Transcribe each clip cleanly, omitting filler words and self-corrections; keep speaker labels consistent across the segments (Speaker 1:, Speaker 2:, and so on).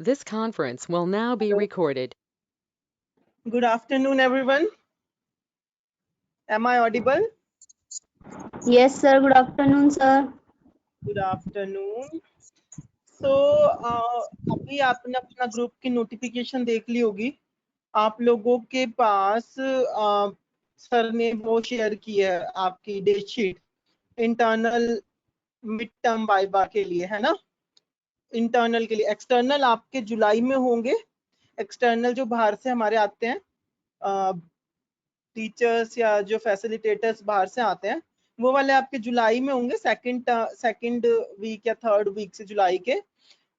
Speaker 1: This conference will now be recorded.
Speaker 2: Good afternoon, everyone. Am I audible?
Speaker 3: Yes, sir. Good afternoon, sir.
Speaker 2: Good afternoon. So, अभी आपने अपना group की notification देख ली होगी। आप लोगों के पास सर ने वो शेयर की है आपकी date sheet internal mid term viva के लिए, है ना। इंटरनल के लिए, एक्सटर्नल आपके जुलाई में होंगे। एक्सटर्नल जो बाहर से हमारे आते हैं, टीचर्स या जो फैसिलिटेटर्स बाहर से आते हैं, वो वाले आपके जुलाई में होंगे, सेकंड वीक या थर्ड वीक से जुलाई के।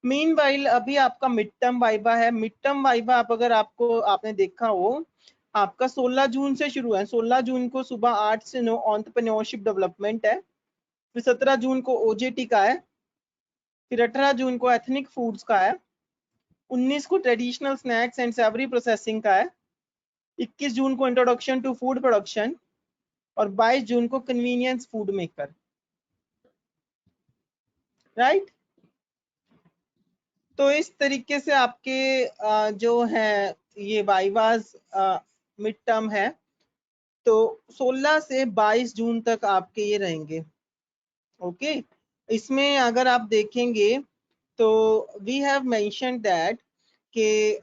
Speaker 2: मीनवाइल अभी आपका मिड टर्म वाइवा है। मिड टर्म वाइवा अगर आपने देखा हो, आपका 16 जून से शुरू है। 16 जून को सुबह 8 से 9 एंटरप्रेन्योरशिप डेवलपमेंट है। फिर 17 जून को ओजेटी का है। फिर 18 जून को एथनिक फूड्स का है। 19 को traditional snacks and savoury processing का है। 21 जून को इंट्रोडक्शन टू फूड प्रोडक्शन और 22 जून को कन्वीनियंस फूड मेकर। राइट। तो इस तरीके से आपके जो है ये वाइवास मिड टर्म है। तो 16 से 22 जून तक आपके ये रहेंगे। ओके। इसमें अगर आप देखेंगे तो वी हैव मेंशन दैट के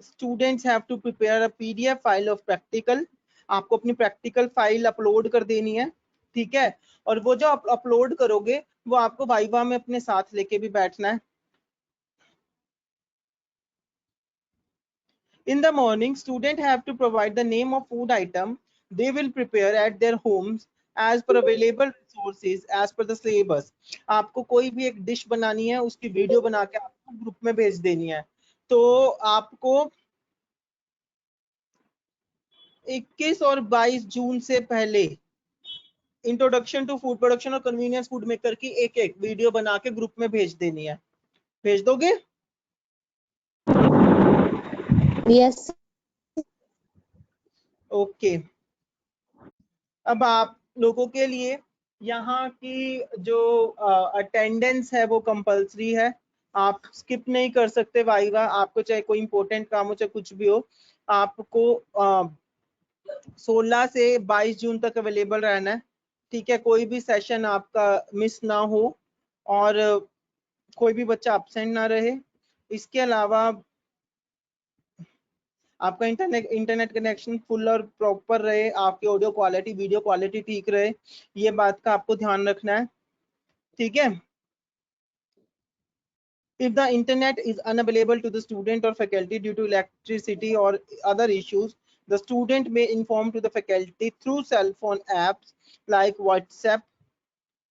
Speaker 2: students have to prepare a PDF file of practical. आपको अपनी प्रैक्टिकल फाइल अपलोड कर देनी है, ठीक है। और वो जो आप अपलोड करोगे वो आपको वाइवा में अपने साथ लेके भी बैठना है। In the morning, students have to provide the name of food item they will prepare at their homes as per available resources as per the syllabus. आपको कोई भी एक डिश बनानी है, उसकी वीडियो बना के आपको ग्रुप में भेज देनी है। तो आपको 21 और 22 जून से पहले इंट्रोडक्शन टू फूड प्रोडक्शन और कन्वीनियंस फूड मेकर की एक एक वीडियो बना के ग्रुप में भेज देनी है। भेज दोगे?
Speaker 3: Yes.
Speaker 2: ओके। अब आप लोगों के लिए यहाँ की जो अटेंडेंस है वो कंपलसरी है। आप स्किप नहीं कर सकते वाइवा। आपको चाहे कोई इंपॉर्टेंट काम हो, चाहे कुछ भी हो, आपको 16 से 22 जून तक अवेलेबल रहना है, ठीक है। कोई भी सेशन आपका मिस ना हो और कोई भी बच्चा एब्सेंट ना रहे। इसके अलावा आपका इंटरनेट कनेक्शन फुल और प्रॉपर रहे, आपकी ऑडियो क्वालिटी वीडियो क्वालिटी ठीक रहे, ये बात का आपको ध्यान रखना है, ठीक है। If the internet is unavailable to the student or faculty due to electricity or other issues, the student may inform to the faculty through cell phone apps like WhatsApp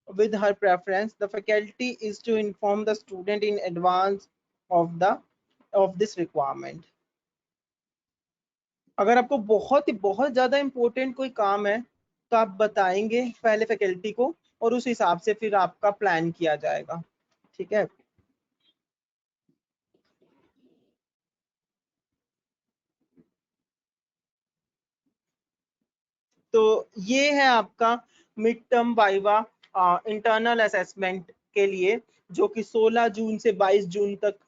Speaker 2: with her preference. The faculty is to inform the student in advance of this requirement. अगर आपको बहुत ज्यादा important कोई काम है तो आप बताएंगे पहले फैकल्टी को और उस हिसाब से फिर आपका प्लान किया जाएगा, ठीक है। तो ये है आपका mid term viva internal assessment के लिए, जो कि 16 जून से 22 जून तक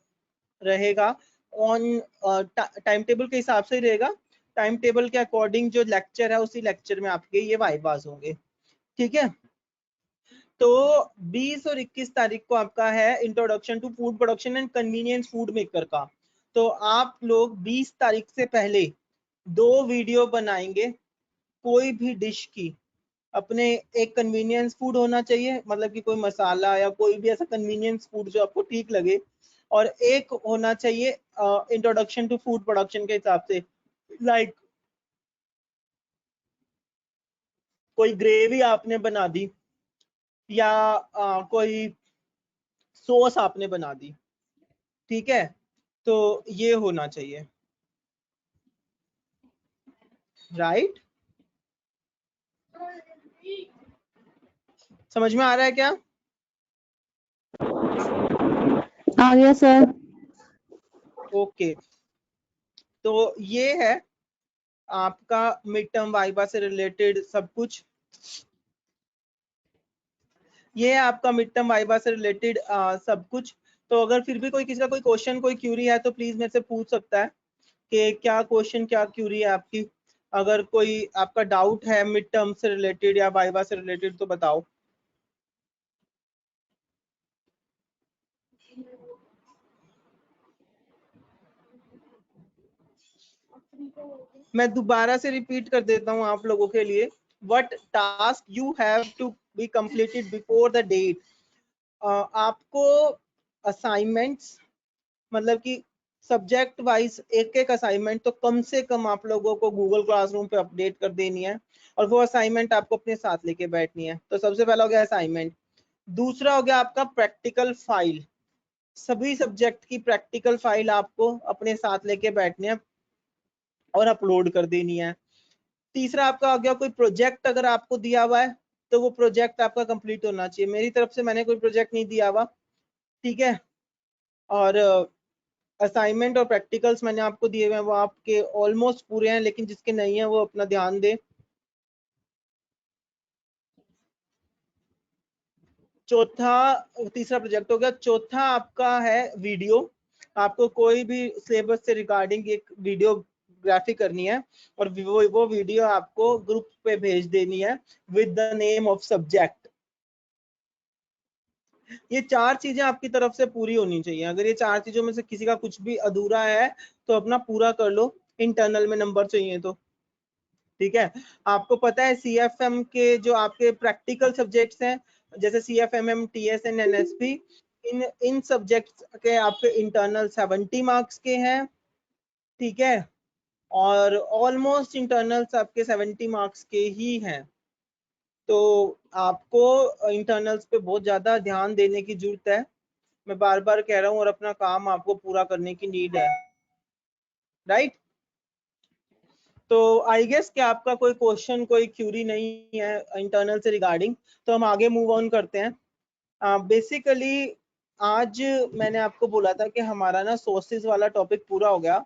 Speaker 2: रहेगा। ऑन टाइम टेबल के हिसाब से रहेगा। टाइम टेबल के अकॉर्डिंग जो लेक्चर है उसी लेक्चर में आपके ये वाइवास होंगे, ठीक है। तो 20 और 21 तारीख को आपका है introduction to food production and convenience food maker का। तो आप लोग 20 तारीख से पहले 2 वीडियो बनाएंगे कोई भी डिश की। अपने एक कन्वीनियंस फूड होना चाहिए, मतलब कि कोई मसाला या कोई भी ऐसा कन्वीनियंस फूड जो आपको ठीक लगे, और एक होना चाहिए इंट्रोडक्शन टू फूड प्रोडक्शन के हिसाब से, लाइक कोई ग्रेवी आपने बना दी या कोई सॉस आपने बना दी, ठीक है। तो ये होना चाहिए, राइट। समझ में आ रहा है क्या?
Speaker 3: आ गया सर।
Speaker 2: ओके। तो ये है आपका मिड टर्म वाइवा से रिलेटेड सब कुछ। ये है आपका मिड टर्म वाइवा से रिलेटेड सब कुछ। तो अगर फिर भी कोई किसी का कोई क्वेश्चन कोई क्यूरी है तो प्लीज मेरे से पूछ सकता है कि क्या क्वेश्चन क्या क्यूरी है आपकी। अगर कोई आपका डाउट है मिड टर्म से रिलेटेड या वाइवा से रिलेटेड तो बताओ। मैं दोबारा से रिपीट कर देता हूँ आप लोगों के लिए। What task you have to be completed before the date. आपको असाइनमेंट्स मतलब कि सब्जेक्ट वाइज एक एक असाइनमेंट तो कम से कम आप लोगों को गूगल क्लासरूम पे अपडेट कर देनी है और वो असाइनमेंट आपको अपने साथ लेके बैठनी है। तो सबसे पहला हो गया असाइनमेंट। दूसरा हो गया आपका प्रैक्टिकल फाइल। सभी सब्जेक्ट की प्रैक्टिकल फाइल आपको अपने साथ लेके बैठनी है और अपलोड कर देनी है। तीसरा आपका आ गया कोई प्रोजेक्ट अगर आपको दिया हुआ है तो वो प्रोजेक्ट आपका कंप्लीट होना चाहिए। मेरी तरफ से मैंने कोई प्रोजेक्ट नहीं दिया हुआ, ठीक है। और असाइनमेंट और प्रैक्टिकल्स मैंने आपको दिए हुए हैं वो आपके ऑलमोस्ट पूरे हैं, लेकिन जिसके नहीं है वो अपना ध्यान दे। तीसरा प्रोजेक्ट हो गया। चौथा आपका है वीडियो। आपको कोई भी सिलेबस से रिगार्डिंग एक वीडियोग्राफी करनी है और वो वीडियो आपको ग्रुप पे भेज देनी है with the name of subject. ये चार चीजें आपकी तरफ से पूरी होनी चाहिए। अगर ये चार चीजों में से किसी का कुछ भी अधूरा है तो अपना पूरा कर लो, इंटरनल में नंबर चाहिए तो, ठीक है। आपको पता है CFM के जो आपके प्रैक्टिकल सब्जेक्ट्स हैं जैसे CFMM, TSN, NSP, इन सब्जेक्ट्स के आपके इंटरनल 70 मार्क्स के हैं, ठीक है। और ऑलमोस्ट इंटरनल्स आपके 70 मार्क्स के ही हैं। तो आपको इंटरनल्स पे बहुत ज्यादा ध्यान देने की जरूरत है, मैं बार बार कह रहा हूँ, और अपना काम आपको पूरा करने की नीड है, राइट। तो आई गेस कि आपका कोई क्वेश्चन कोई क्यूरी नहीं है इंटरनल से रिगार्डिंग, तो हम आगे मूव ऑन करते हैं। बेसिकली आज मैंने आपको बोला था कि हमारा ना सोर्सेज वाला टॉपिक पूरा हो गया,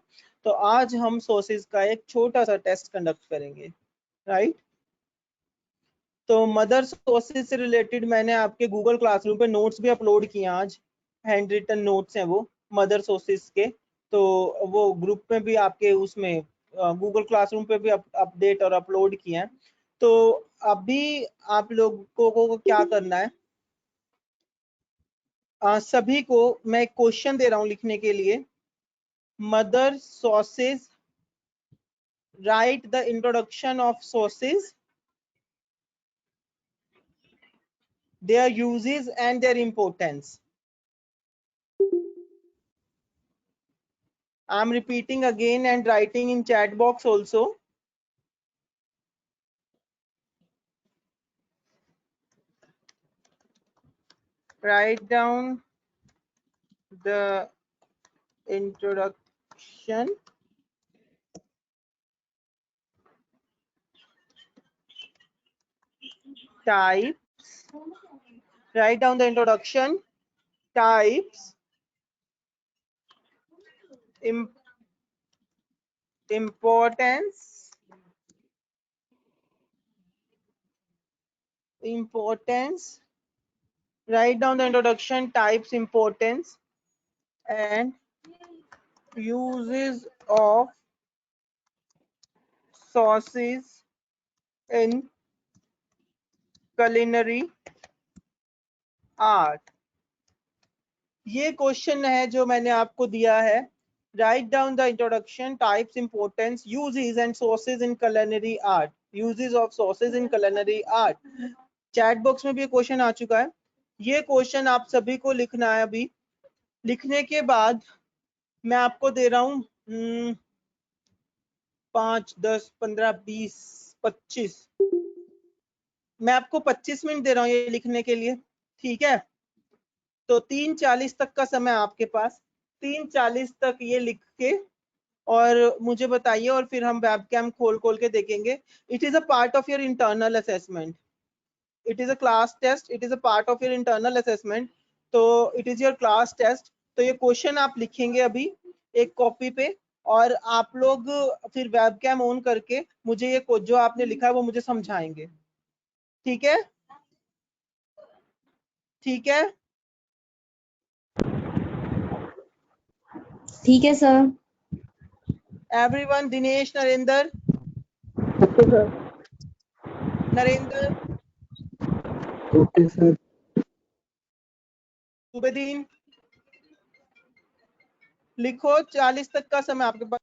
Speaker 2: तो आज हम सोर्सेज का एक छोटा सा टेस्ट कंडक्ट करेंगे, राइट। तो मदर सोर्सेज से रिलेटेड मैंने आपके गूगल क्लासरूम पे नोट्स भी अपलोड किए आज, हैंड रिटन नोट्स हैं वो मदर सोर्सेज के। तो वो ग्रुप में भी आपके उसमें गूगल क्लासरूम पे भी अपडेट और अपलोड किए हैं। तो अभी आप लोगों को क्या करना है, सभी को मैं एक क्वेश्चन दे रहा हूं लिखने के लिए। Mother sources, right the introduction of sources, their uses and their importance. I'm repeating again and writing in chat box also. Write down the introduction, types. Write down the introduction, types, importance, write down the introduction, types, importance, and uses of sources in culinary art. ये question है जो मैंने आपको दिया है। Write down the introduction, types, importance, uses and sources in culinary art, uses of sources in culinary art. Chat box में भी question आ चुका है। ये क्वेश्चन आप सभी को लिखना है। अभी लिखने के बाद मैं आपको दे रहा हूँ 5, 10, 15, 20, 25, मैं आपको 25 मिनट दे रहा हूँ ये लिखने के लिए, ठीक है। तो 3:40 तक का समय आपके पास, 3:40 तक ये लिख के और मुझे बताइए, और फिर हम वेबकैम खोल के देखेंगे। It is a part of your internal assessment, it is a class test, it is a part of your internal assessment. तो it is your class test. तो ये क्वेश्चन आप लिखेंगे अभी एक कॉपी पे, और आप लोग फिर वेबकैम ऑन करके मुझे ये जो आपने लिखा है वो मुझे समझाएंगे, ठीक है, ठीक है।
Speaker 3: ठीक है sir.
Speaker 2: Everyone, Dinesh, Narendra,
Speaker 4: okay sir.
Speaker 2: Narendra,
Speaker 4: okay sir.
Speaker 2: Subedin, लिखो 40 तक का समय आपके पास।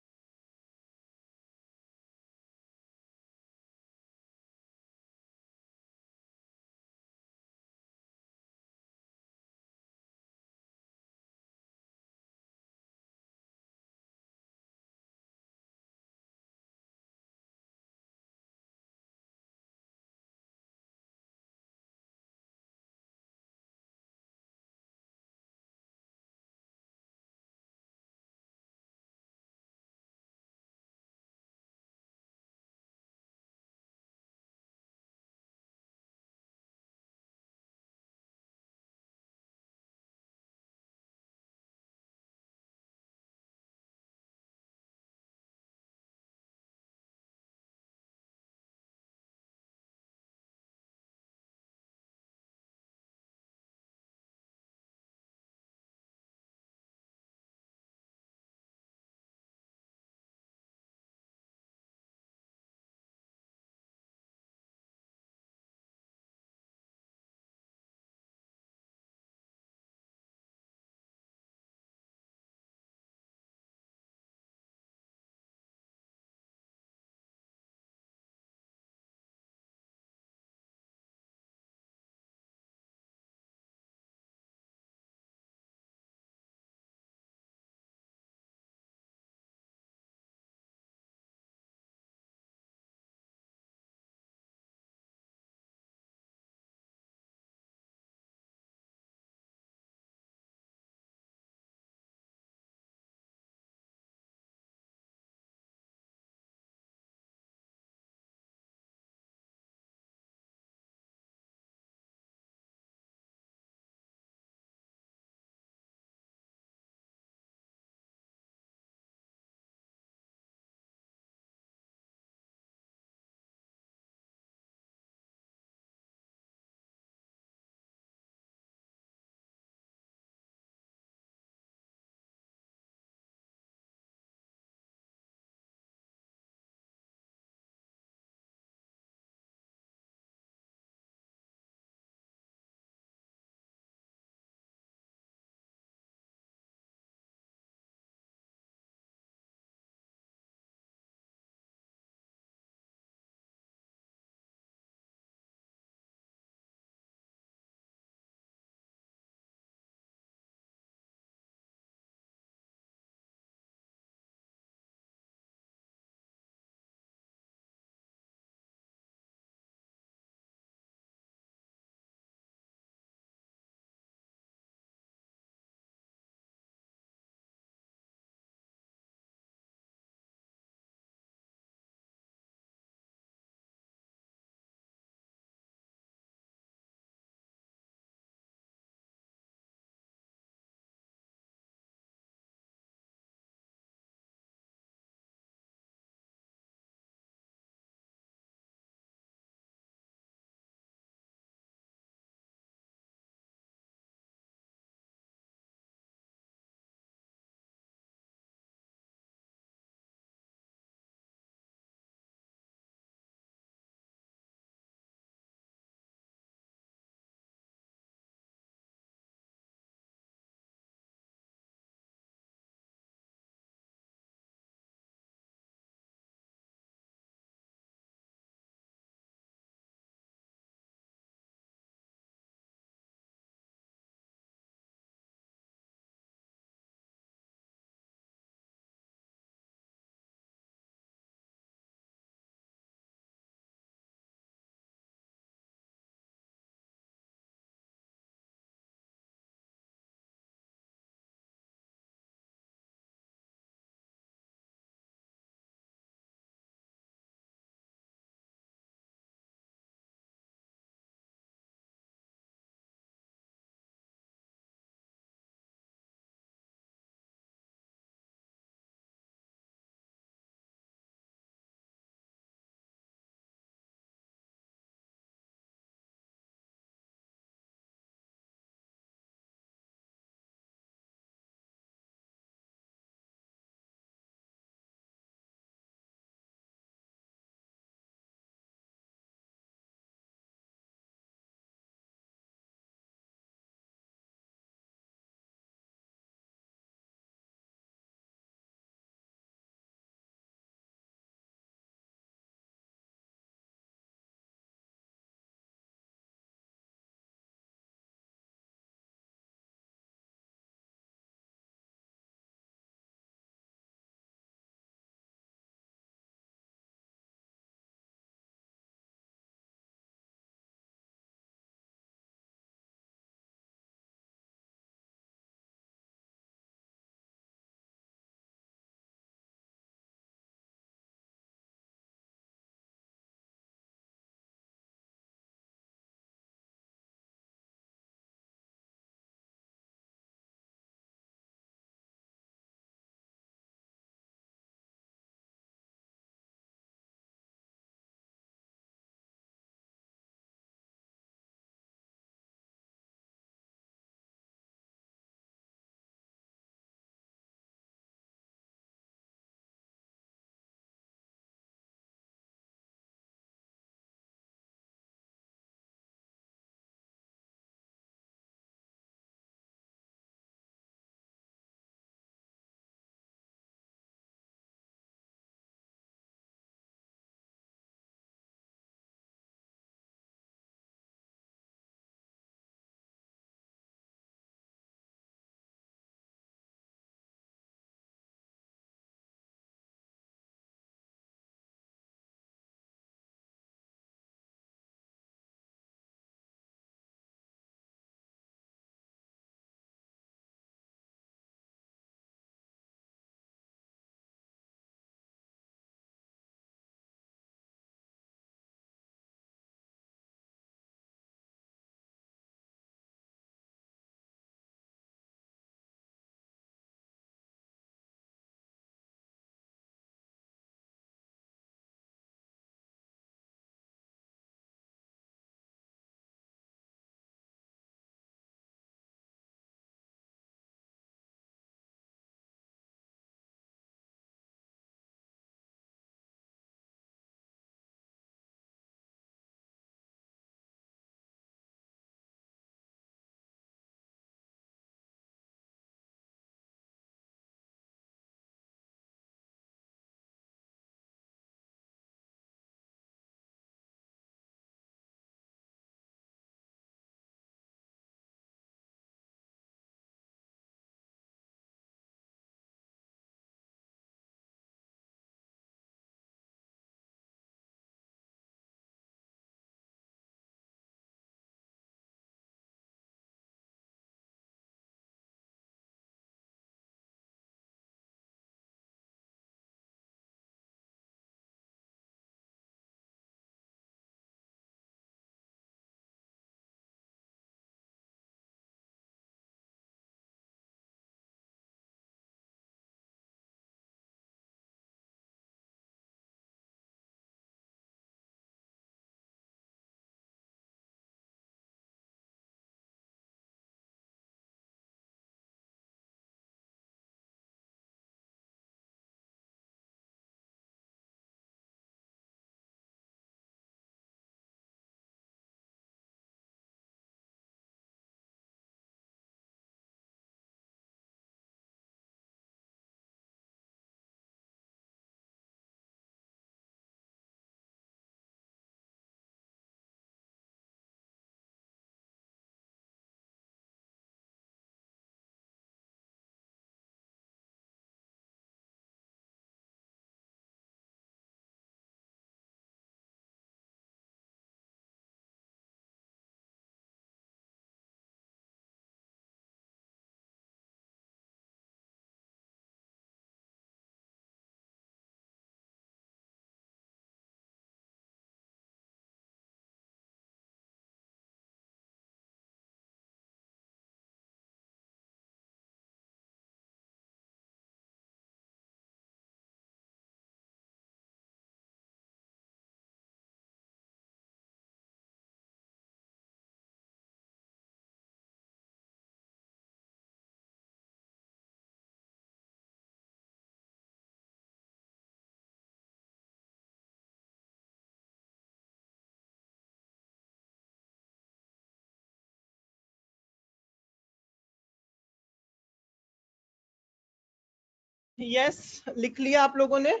Speaker 2: यस, लिख लिया आप लोगों ने?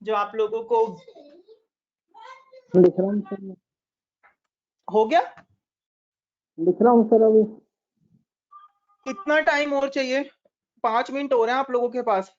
Speaker 2: जो आप लोगों को
Speaker 4: लिख रहा हूँ सर मैं।
Speaker 2: हो गया?
Speaker 4: लिख रहा हूँ सर अभी।
Speaker 2: कितना टाइम और चाहिए? 5 मिनट हो रहे हैं आप लोगों के पास।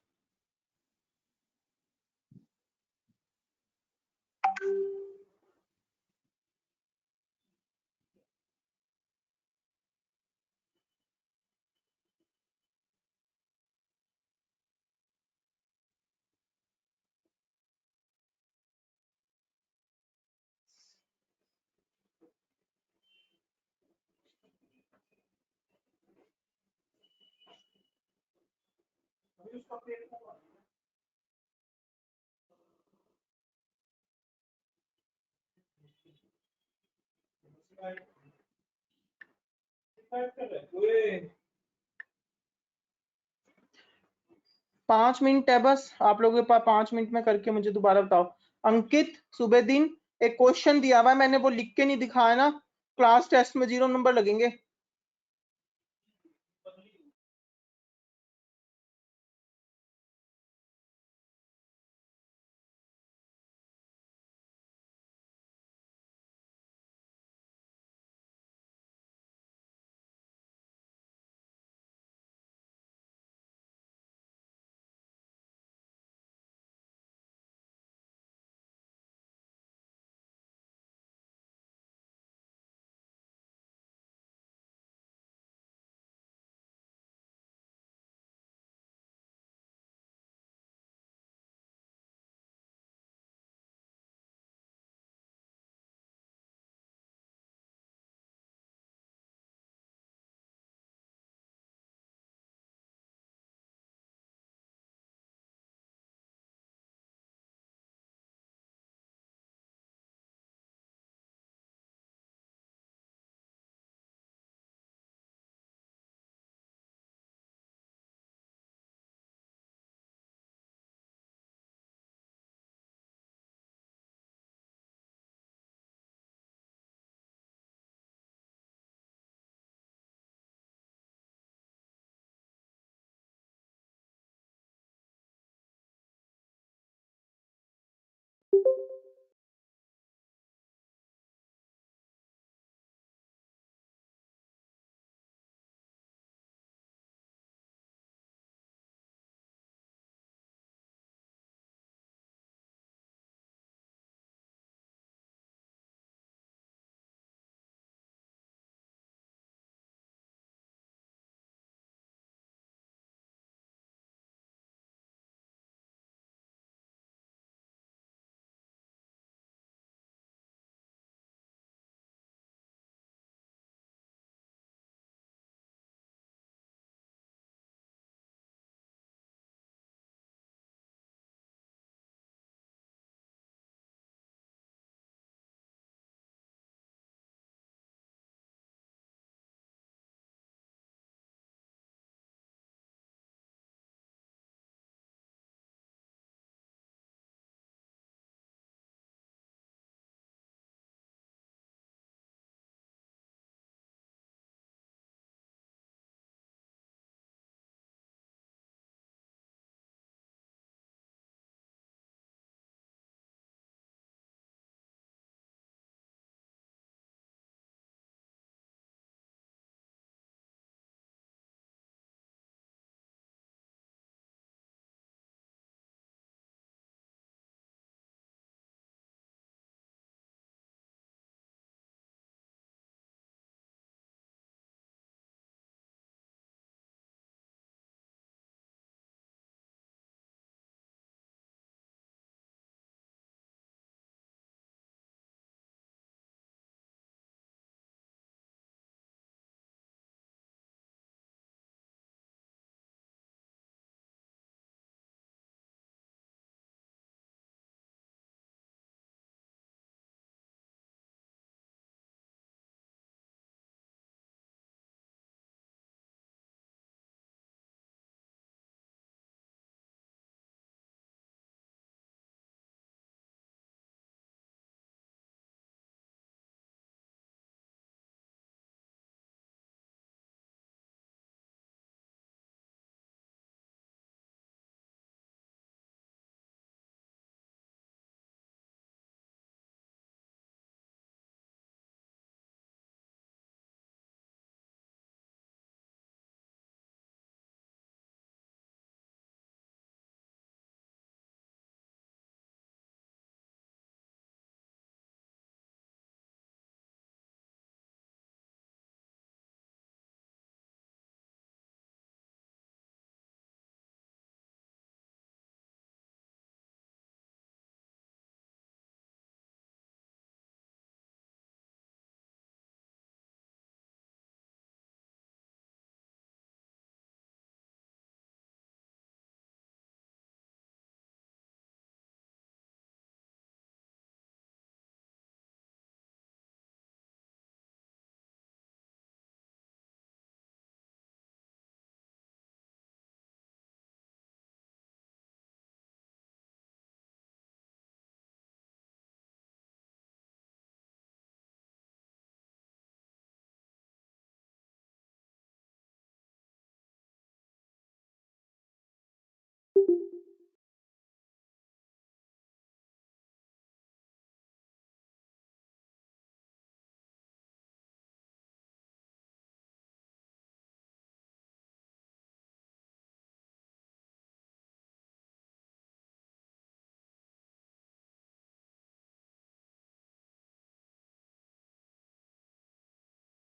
Speaker 2: पांच मिनट है बस आप लोगों के पास। 5 मिनट में करके मुझे दोबारा बताओ। अंकित, सुबह दिन, एक क्वेश्चन दिया हुआ है, मैंने वो लिख के नहीं दिखाया ना, क्लास टेस्ट में 0 नंबर लगेंगे।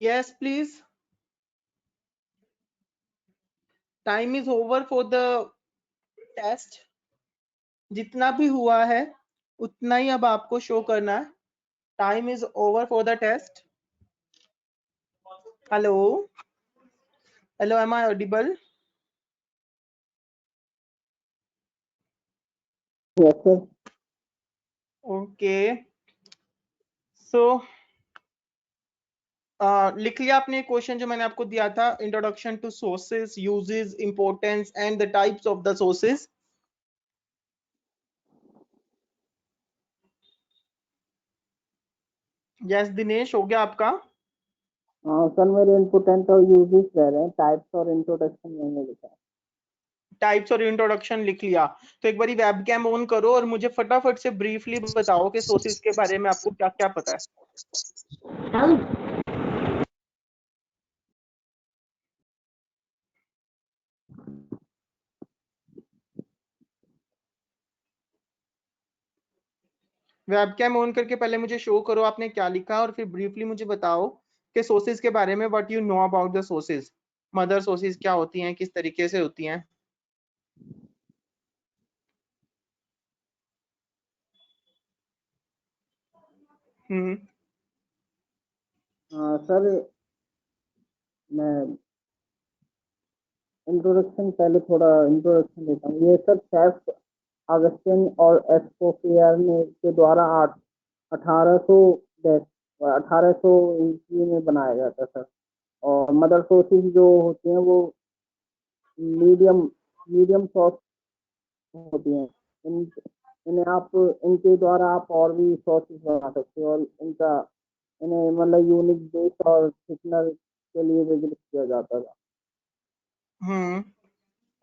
Speaker 2: Yes, please. Time is over for the test. जितना भी हुआ है उतना ही अब आपको शो करना है. Time is over for the test. Hello. Hello, am I audible?
Speaker 4: Yes, sir.
Speaker 2: Okay. So लिख लिया आपने क्वेश्चन जो मैंने आपको दिया था, introduction to sources, uses, importance and the types of the sources. Yes Dinesh, हो गया आपका?
Speaker 4: सर मेरे इम्पोर्टेंट और यूजेस रह रहे हैं, टाइप्स और इंट्रोडक्शन मैंने लिखा है.
Speaker 2: टाइप्स और इंट्रोडक्शन लिख लिया. तो एक बारी वेबकैम ऑन करो और मुझे फटाफट से ब्रीफली बताओ कि सोर्सेज के बारे में आपको क्या क्या पता है. वेबकैम ऑन करके पहले मुझे शो करो आपने क्या लिखा और फिर ब्रीफली मुझे बताओ कि सोर्सेज के बारे में, what you know about the sources. Mother sources क्या होती हैं, किस तरीके से होती हैं.
Speaker 4: सर मैं इंट्रोडक्शन पहले थोड़ा इंट्रोडक्शन देता हूँ. ये सर सेफ अगस्टिन और एस्पोफियर ने के द्वारा 1800 ईस्वी में बनाया गया था सर. और मदर सोर्सेज जो होती हैं वो मीडियम सोर्स होती हैं. इनके द्वारा आप और भी सोर्सेज बना सकते हो और इन्हें मतलब यूनिक बेस और थिकनर के लिए विजिट किया जाता था.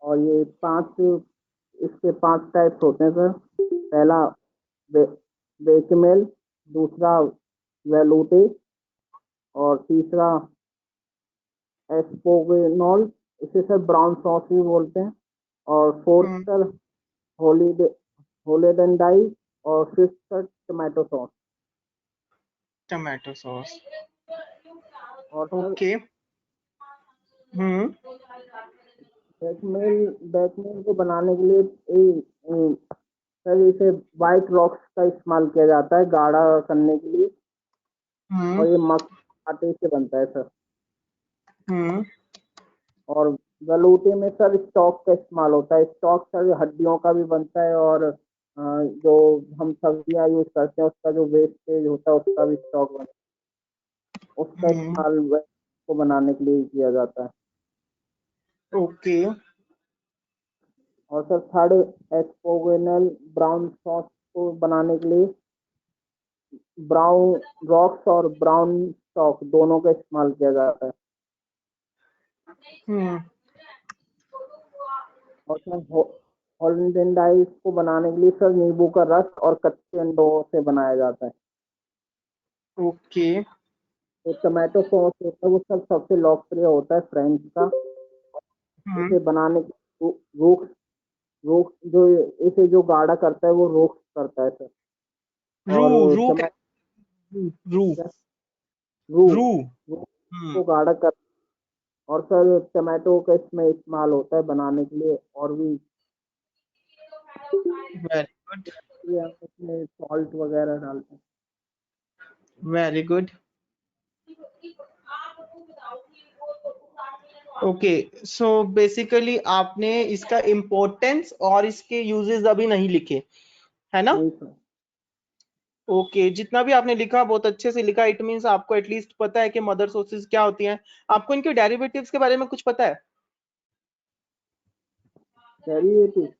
Speaker 4: और ये इसके 5 टाइप्स होते हैं सर. पहला बेचमेल, दूसरा वेलूटे और तीसरा एस्पोगेनॉल, इसे सर ब्राउन सॉस भी बोलते हैं. और फोर्थ सर होलिडेंडाई और fifth sir tomato sauce.
Speaker 2: Tomato sauce.
Speaker 4: और
Speaker 2: ओके.
Speaker 4: बैकमेल को बनाने के लिए सर इसे व्हाइट रॉक्स का इस्तेमाल किया जाता है गाढ़ा करने के लिए. और ये मक्का आटे से बनता है सर. और गलूटे में सर स्टॉक का इस्तेमाल होता है. स्टॉक सर हड्डियों का भी बनता है और जो हम सब्जियां यूज करते हैं उसका जो वेस्टेज होता है उसका भी स्टॉक बनता है. उसका इस्तेमाल को बनाने के लिए किया जाता है.
Speaker 2: ओके.
Speaker 4: और सर थर्ड एक्सपोगेनल ब्राउन सॉस को बनाने के लिए ब्राउन रॉक्स और ब्राउन स्टॉक दोनों का इस्तेमाल किया जाता है. और सर होलिडेंडाई को बनाने के लिए सर नींबू का रस और कच्चे अंडों से बनाया जाता है.
Speaker 2: ओके.
Speaker 4: तो टमाटो सॉस होता है वो सर सबसे लोकप्रिय होता है फ्रेंच का. इसे बनाने के रोक्स जो इसे जो गाढ़ा करता है वो रोक्स करता है सर. और रू को गाढ़ा कर. और सर टमाटो का इसमें इस्तेमाल होता है बनाने के लिए. और भी हम इसमें सॉल्ट वगैरह डालते हैं.
Speaker 2: Very good. Okay. So basically आपने इसका इम्पोर्टेंस और इसके यूजेस अभी नहीं लिखे है ना? ओके. जितना भी आपने लिखा बहुत अच्छे से लिखा. इट मींस आपको एटलीस्ट पता है कि मदर सोर्सेज क्या होती हैं. आपको इनके डेरिवेटिव्स के बारे में कुछ पता है?
Speaker 4: डेरिवेटिव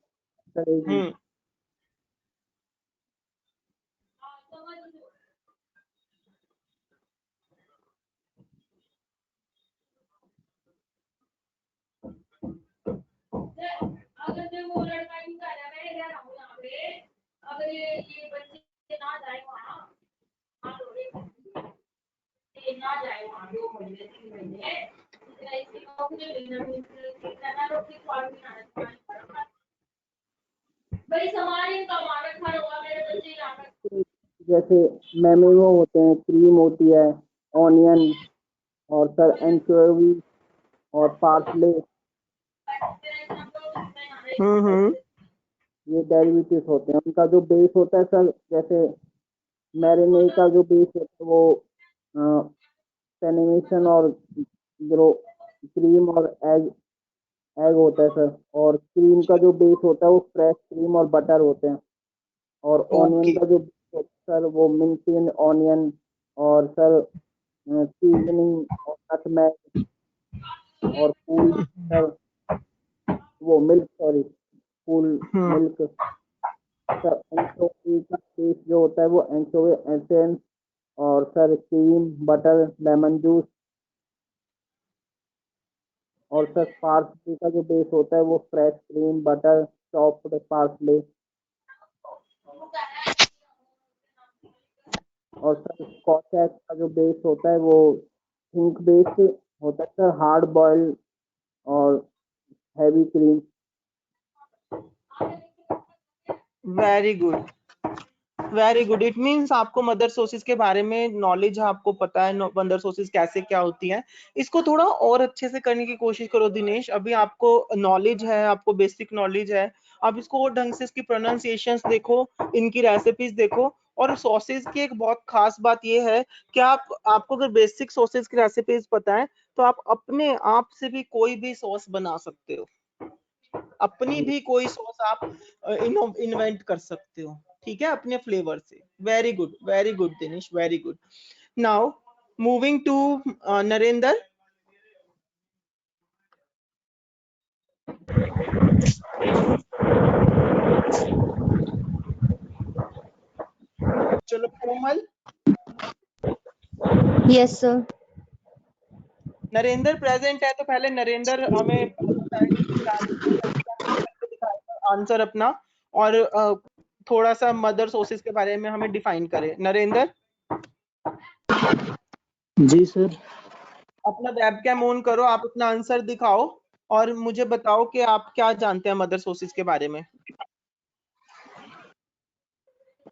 Speaker 4: जैसे मेमो होते हैं, क्रीम होती है, ऑनियन, और सर एंचोवी और पार्सले, ये डेरिवेटिव्स होते हैं। उनका जो बेस होता है सर, जैसे मैरिनेड का जो बेस होता है वो सेनेमेशन और ग्रो क्रीम और एग होता है सर। और क्रीम का जो बेस होता है वो फ्रेश क्रीम और बटर होते हैं। और ऑनियन
Speaker 2: ओके
Speaker 4: का जो बेस होता है सर वो मिंट ऑनियन और सर सीजनिंग और नटमेग और कूल सर, वो milk, sorry, cool milk sir. Anchovy का बेस जो होता है वो एंचोवी एसेंस और sir cream, butter, lemon juice. और सर पार्सले का जो बेस होता है वो fresh cream, butter, chopped parsley. और सर स्कॉच एग का जो बेस होता है वो थिक बेस होता है सर, हार्ड बॉइल्ड और heavy cream.
Speaker 2: Very good, very good. It means आपको मदर सोर्सेज के बारे में नॉलेज है, आपको पता है मदर सोर्सेज कैसे क्या होती हैं। इसको थोड़ा और अच्छे से करने की कोशिश करो दिनेश। अभी आपको नॉलेज है, आपको बेसिक नॉलेज है, आप इसको और ढंग से इसकी प्रोनाउंसिएशंस देखो, इनकी रेसिपीज देखो। और सॉसेज की एक बहुत खास बात ये है कि आपको अगर बेसिक सॉसेज की रेसिपीज पता है तो आप अपने आप से भी कोई भी सॉस बना सकते हो, अपनी भी कोई सॉस आप इन्वेंट कर सकते हो, ठीक है, अपने फ्लेवर से। Very good Dinesh, very good. Now moving to Narendra. चलो Komal.
Speaker 3: Yes sir.
Speaker 2: Narendra present है तो पहले नरेंद्र हमें आंसर अपना और थोड़ा सा मदर सोर्सेज के बारे में हमें डिफाइन करें। नरेंद्र
Speaker 5: जी सर।
Speaker 2: अपना वेबकैम ऑन करो, आप अपना आंसर दिखाओ और मुझे बताओ कि आप क्या जानते हैं मदर सोर्सेज के बारे में।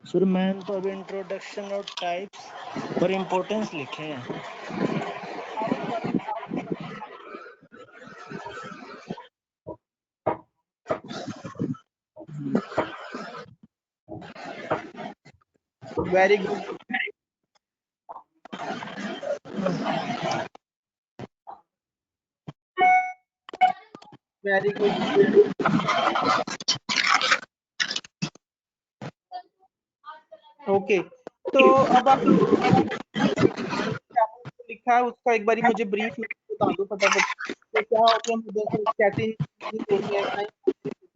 Speaker 5: सर मैंने तो अभी इंट्रोडक्शन और टाइप्स और इम्पोर्टेंस लिखे हैं।
Speaker 2: Very good, very good. Okay, तो अब आप लिखा है उसका एक बारी मुझे ब्रीफ में बता दो फटाफट। तो क्या होती है मदर सोर्स, कैसे इंग्रेडिएंट्स होते हैं,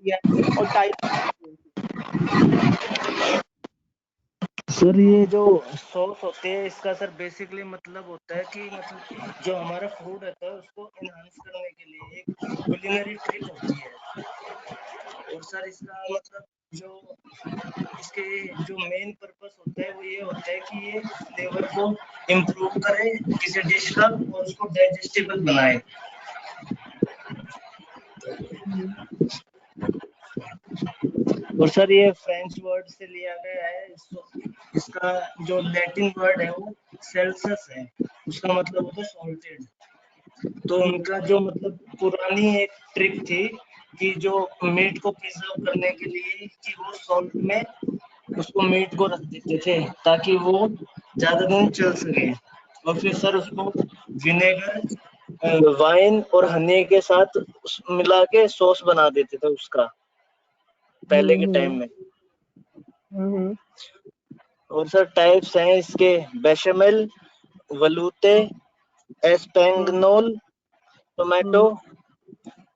Speaker 2: क्या होती है और टाइप।
Speaker 5: सर ये जो सॉस होते हैं इसका सर बेसिकली मतलब होता है कि मतलब जो हमारा फूड रहता है उसको इनहांस करने के लिए एक कुलिनरी ट्रिक होती है। और सर इसका मतलब जो इसके जो मेन पर्पस होता है वो ये होता है कि ये फ्लेवर को इम्प्रूव करे किसी डिश का और उसको डाइजेस्टेबल बनाए। और सर ये फ्रेंच वर्ड से लिया गया है। इसका जो लैटिन वर्ड है वो सेल्सियस है, उसका मतलब होता है सॉल्टेड। तो उनका जो मतलब पुरानी एक ट्रिक थी कि जो मीट को प्रिजर्व करने के लिए कि वो सॉल्ट में उसको मीट को रख देते थे ताकि वो ज्यादा दिन चल सके। और फिर सर उसको विनेगर, वाइन और हनी के साथ मिला के सॉस बना देते थे उसका पहले के टाइम में। और सर टाइप्स हैं इसके बेशमेल, वलूते, एस्पेगनोल, टोमेटो,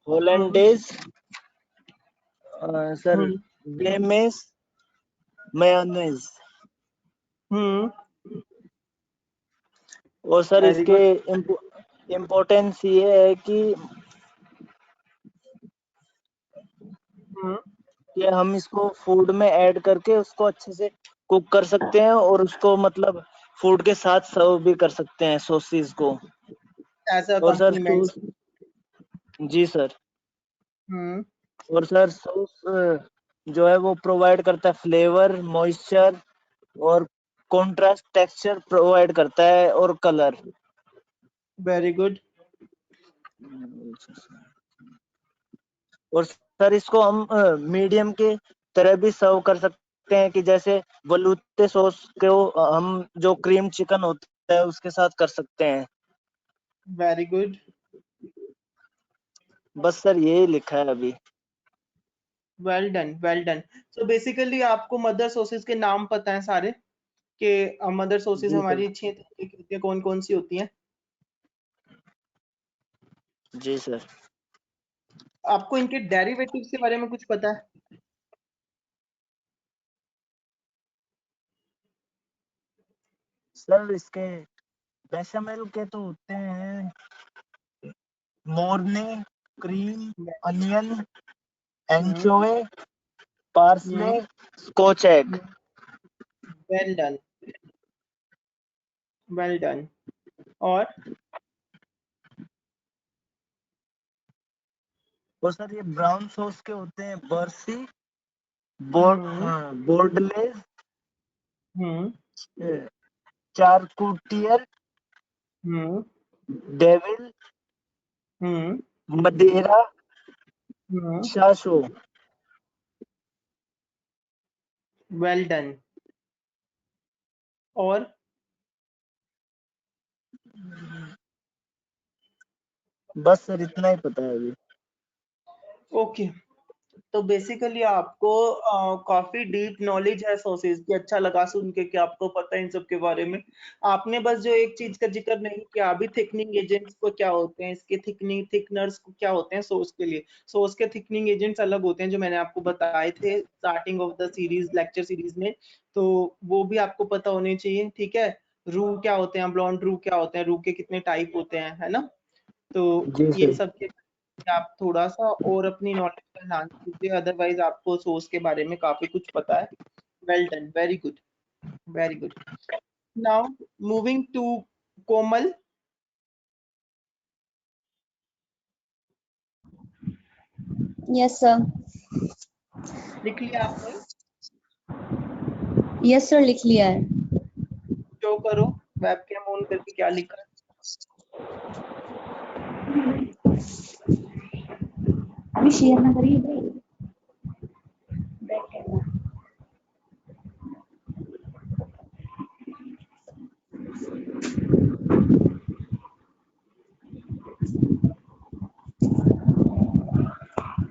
Speaker 5: होलैंडेज, सर बेमेस, मेयोनेज। और सर
Speaker 2: वेरी
Speaker 5: इसके
Speaker 2: गुड।
Speaker 5: इम्पोर्टेंस ये है कि हम इसको फूड में ऐड करके उसको अच्छे से कुक कर सकते हैं और उसको मतलब फूड के साथ सर्व भी कर सकते हैं सॉसेस को।
Speaker 2: एज अ
Speaker 5: और सर
Speaker 2: कॉम्प्लीमेंट।
Speaker 5: जी सर। और सर सॉस जो है वो प्रोवाइड करता है फ्लेवर, मॉइस्चर और कॉन्ट्रास्ट टेक्सचर प्रोवाइड करता है और कलर।
Speaker 2: Very good.
Speaker 5: और सर इसको हम मीडियम के तरह भी सर्व कर सकते हैं कि जैसे वलूते सॉस को हम जो क्रीम चिकन होता है उसके साथ कर सकते हैं।
Speaker 2: Very good.
Speaker 5: बस सर यही लिखा है अभी।
Speaker 2: Well done, well done. So basically आपको मदर सोर्सेज के नाम पता है सारे, कि मदर सोर्सेज
Speaker 5: जी सर।
Speaker 2: हमारी 6 तरीके की होती है, कौन कौन सी होती हैं?
Speaker 5: जी सर।
Speaker 2: आपको इनके डेरिवेटिव्स के बारे में कुछ पता है?
Speaker 5: सर इसके बेचामेल के तो होते हैं Mornay, cream, onion, anchovy, parsley, scotch egg.
Speaker 2: Well done, well done. और
Speaker 5: सर ये ब्राउन सॉस के होते हैं Bercy, bordelaise,
Speaker 2: hmm
Speaker 5: charcutière,
Speaker 2: hmm
Speaker 5: devil,
Speaker 2: hmm
Speaker 5: Madeira,
Speaker 2: hmm
Speaker 5: chasseur.
Speaker 2: Well done. और
Speaker 5: बस सर इतना ही पता है अभी।
Speaker 2: ओके, तो बेसिकली आपको काफी डीप नॉलेज है सॉसेज की। अच्छा लगा सुन के कि आपको पता है इन सब के बारे में। आपने बस जो एक चीज का जिक्र नहीं किया अभी, थिकनिंग एजेंट्स को क्या होते हैं, इसके थिकनर्स को क्या होते हैं सॉस के लिए। सॉस के थिकनिंग एजेंट्स अलग होते हैं, जो मैंने आपको बताए थे starting of the series, lecture series में, तो वो भी आपको पता होने चाहिए। ठीक है, रू क्या होते हैं, ब्लॉन्ड रू क्या होते हैं, रू के कितने टाइप होते हैं, है ना? तो
Speaker 5: जी
Speaker 2: ये
Speaker 5: सर।
Speaker 2: सब के आप थोड़ा सा और अपनी नॉलेज को एनहांस कीजिए, अदरवाइज आपको सोर्स के बारे में काफी कुछ पता है। Well done, very good, very good. Now moving to Komal.
Speaker 3: Yes sir.
Speaker 2: लिख लिया आपने?
Speaker 3: यस सर, लिख लिया है।
Speaker 2: शो करो वेबकैम ऑन करके क्या लिखा है।
Speaker 3: अभी शेयर ना करिए।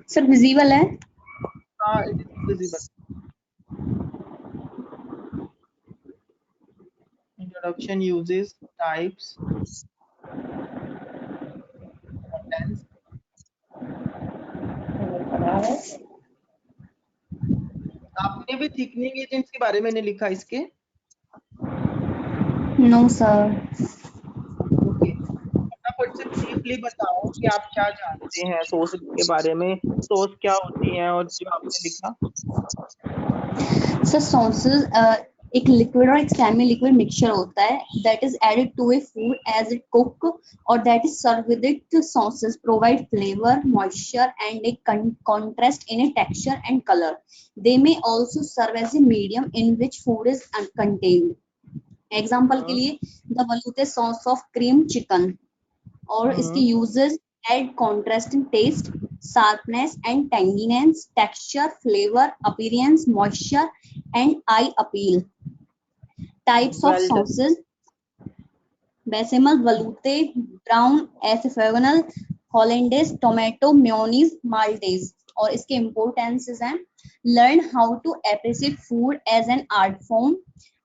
Speaker 3: सर विजिबल है?
Speaker 2: हाँ, it is visible. Introduction, uses, types, contents. आपने भी थिकनिंग एजेंट्स के बारे में नहीं लिखा इसके?
Speaker 3: No sir.
Speaker 2: ओके, फटाफट से ब्रीफली बताओ कि आप क्या जानते हैं सोर्स के बारे में, सोर्स क्या होती हैं, और जो आपने लिखा।
Speaker 3: सर सॉसेज एक लिक्विड और एक सेमी लिक्विड मिक्सचर होता है that is added to a food as it cook और that is serve with it. Sauces provide flavour, moisture and a contrast in a texture and color. They may also serve as a medium in which food is contained. Example के लिए the velouté sauce of cream chicken, और इसके uses add contrast in taste, sharpness and tanginess, texture, flavor, appearance, moisture and eye appeal. Types of
Speaker 2: well done.
Speaker 3: sauces: bechamel, velouté, brown, esophageal, hollandaise, tomato, mayonnaise, maltaise. और इसके importances हैं: learn how to appreciate food as an art form,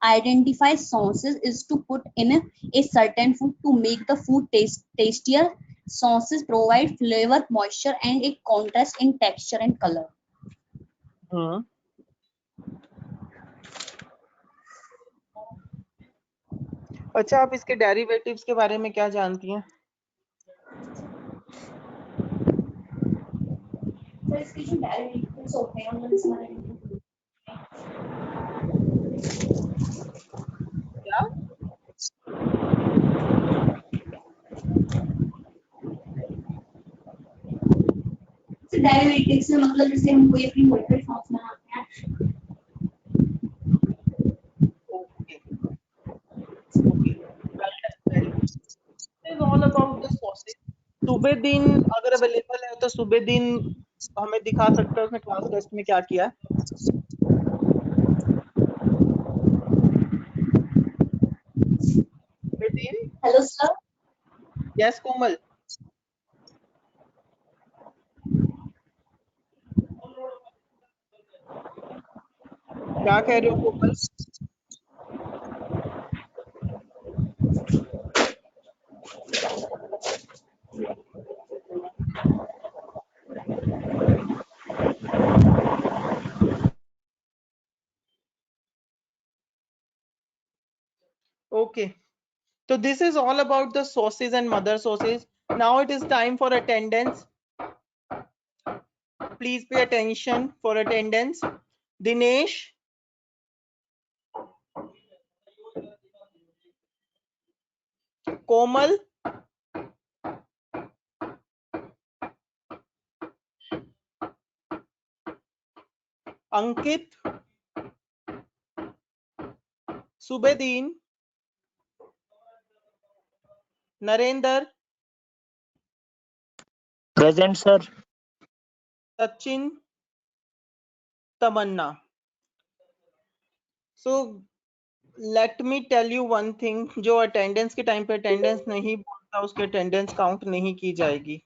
Speaker 3: identify sauces is to put in a certain food to make the food tastier, sauces provide flavor, moisture and a contrast in texture and color.
Speaker 2: अच्छा, आप इसके derivatives के बारे में क्या जानती हैं?
Speaker 3: तो इसके जो डेरिवेटिव्स होते हैं उनमें
Speaker 2: क्या?
Speaker 3: डेरिवेटिव्स में मतलब जैसे हम कोई अपनी मोलेकुलर फॉर्म्स बनाते हैं।
Speaker 2: Okay okay, well done, very good. is all about the sauces. सुबह दिन अगर अवेलेबल है तो सुबह दिन हमें दिखा सकते हैं उसने क्लास टेस्ट में क्या किया है। सुबह दिन
Speaker 3: Hello, sir.
Speaker 2: यस कोमल क्या कह रहे हो कोमल? Okay, so this is all about the sources and mother sources. Now it is time for attendance. Please pay attention for attendance. Dinesh, Komal, Ankit, Subedin, Narendra,
Speaker 5: Present, sir.
Speaker 2: Sachin, Tamanna. So let me tell you one thing, जो attendance के time पे attendance नहीं बोलता उसके attendance count नहीं की जाएगी।